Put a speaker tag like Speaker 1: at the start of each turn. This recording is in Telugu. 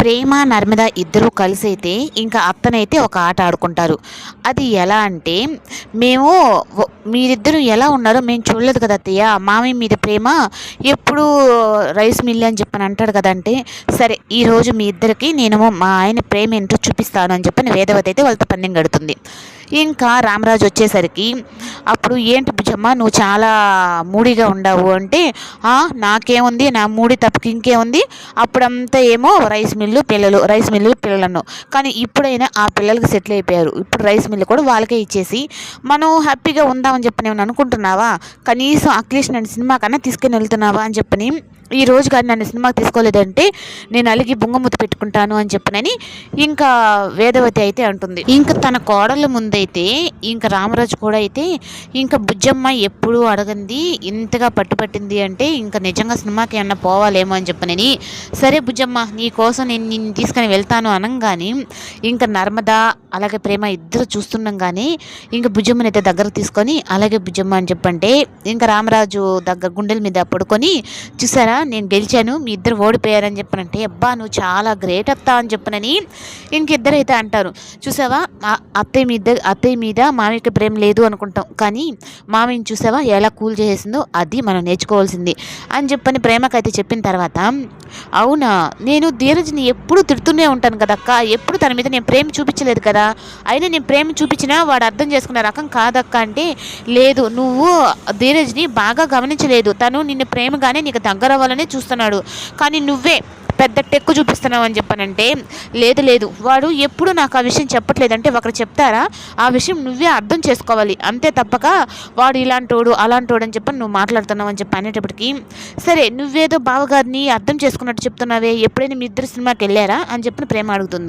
Speaker 1: ప్రేమ, నర్మద ఇద్దరూ కలిసైతే ఇంకా అత్తనైతే ఒక ఆట ఆడుకుంటారు. అది ఎలా అంటే, మేము మీరిద్దరూ ఎలా ఉన్నారో మేము చూడలేదు కదా అత్తయ్య, మామయ్య మీద ప్రేమ ఎప్పుడూ రైస్ మిల్ అని చెప్పని అంటాడు కదా అంటే, సరే ఈరోజు మీ ఇద్దరికి నేను మా ఆయన ప్రేమ ఏంటో చూపిస్తాను అని చెప్పని వేదవతి అయితే వాళ్ళతో పందెం గడుతుంది. ఇంకా రామరాజు వచ్చేసరికి అప్పుడు ఏంటి బుజ్జమ్మ నువ్వు చాలా మూడీగా ఉండవు అంటే, నాకేముంది నా మూడి తప్పకి ఇంకేముంది, అప్పుడంతా ఏమో రైస్ మిల్లు పిల్లలను, కానీ ఇప్పుడైనా ఆ పిల్లలకి సెటిల్ అయిపోయారు, ఇప్పుడు రైస్ మిల్లు కూడా వాళ్ళకే ఇచ్చేసి మనం హ్యాపీగా ఉందామని చెప్పని ఏమైనా అనుకుంటున్నావా, కనీసం అట్లీస్ట్ నన్ను సినిమా కన్నా తీసుకుని వెళ్తున్నావా అని చెప్పని, ఈ రోజు కానీ నన్ను సినిమాకి తీసుకోలేదంటే నేను అలిగి బుంగమూతి పెట్టుకుంటాను అని చెప్పనని ఇంకా వేదవతి అయితే అంటుంది. ఇంకా తన కోడళ్ళ ముందైతే ఇంకా రామరాజు కూడా అయితే ఇంకా బుజ్జమ్మ ఎప్పుడు అడగంది ఇంతగా పట్టుపట్టింది అంటే ఇంకా నిజంగా సినిమాకి ఏమన్నా పోవాలేమో అని చెప్పనని, సరే బుజ్జమ్మ నీ కోసం నేను నిన్ను తీసుకొని వెళ్తాను అనగానే ఇంకా నర్మద అలాగే ప్రేమ ఇద్దరు చూస్తున్నాం కానీ ఇంకా బుజ్జమ్మని అయితే దగ్గర తీసుకొని అలాగే బుజ్జమ్మ అని చెప్పంటే ఇంకా రామరాజు దగ్గర గుండెల మీద పడుకొని, చూసారా నేను గెలిచాను మీ ఇద్దరు ఓడిపోయారని చెప్పనంటే, అబ్బా నువ్వు చాలా గ్రేట్ అత్తా అని చెప్పనని ఇంకిద్దరు అయితే అంటారు. చూసావా అత్తయ్య మీద మామయ్యకి ప్రేమ లేదు అనుకుంటాం, కానీ మామయ్యని చూసావా ఎలా కూల్ చేసేసిందో, అది మనం నేర్చుకోవాల్సింది అని చెప్పని ప్రేమకైతే చెప్పిన తర్వాత, అవునా నేను ధీరజ్ని ఎప్పుడు తిడుతూనే ఉంటాను కదక్క, ఎప్పుడు తన మీద నేను ప్రేమ చూపించలేదు కదా, అయినా నేను ప్రేమ చూపించినా వాడు అర్థం చేసుకునే రకం కాదక్క అంటే, లేదు నువ్వు ధీరజ్ని బాగా గమనించలేదు, తను నిన్ను ప్రేమగానే నీకు దగ్గర అవ్వాలనే చూస్తున్నాడు, కానీ నువ్వే పెద్ద టెక్కు చూపిస్తున్నావు అని చెప్పానంటే, లేదు వాడు ఎప్పుడు నాకు ఆ విషయం చెప్పట్లేదంటే ఒకరు చెప్తారా, ఆ విషయం నువ్వే అర్థం చేసుకోవాలి, అంతే తప్పక వాడు ఇలాంటోడు అలాంటోడు అని చెప్పని నువ్వు మాట్లాడుతున్నావు అని చెప్పి అనేటప్పటికి, సరే నువ్వేదో బావగారిని అర్థం చేసుకున్నట్టు చెప్తున్నావే, ఎప్పుడైనా మీ ఇద్దరు సినిమాకి వెళ్ళారా అని చెప్పి ప్రేమ అడుగుతుంది.